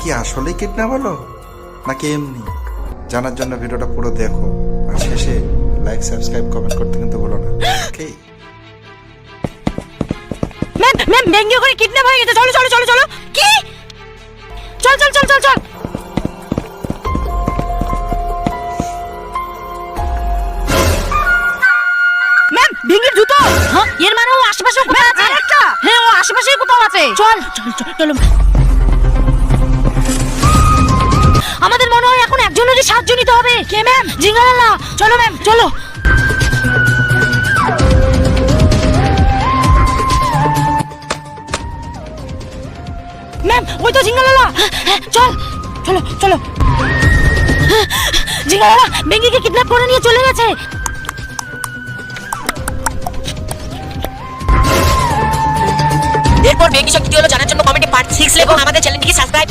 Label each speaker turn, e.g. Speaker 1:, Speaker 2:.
Speaker 1: কি আসলেই কিডন্যাপ হলো নাকি এমনি? জানার জন্য ভিডিওটা পুরো দেখো, আর শেষে লাইক সাবস্ক্রাইব কমেন্ট করতে কিন্তু ভুলো না। ওকে
Speaker 2: ম্যাম ম্যাম ভেঙ্গে করে কিডন্যাপ হয়ে গেছে। চলো চলো চলো চলো। কি? চল চল চল চল চল। ম্যাম ভেঙ্গির জুতো। হ্যাঁ এর মানে ও আশেপাশে কোথাও আছে। আরেকটা। হ্যাঁ ও আশেপাশেই কোথাও আছে। চল চল চল চলো। আমাদের মনে হয় এখন একজনেরই সাহায্য নিতে হবে। কে ম্যাম? জিঙ্গালালা। চলো ম্যাম চলো। ম্যাম ওই তো জিঙ্গালালা। চল চলো চলো। জিঙ্গালালা বেঙ্গিকে কিডন্যাপ করে নিয়ে চলে গেছে।
Speaker 3: এরপর বেঙ্গি শক্তি হলো জানার জন্য কমেন্টে পার্ট 6 লিখুন। আমাদের চ্যানেলটিকে সাবস্ক্রাইব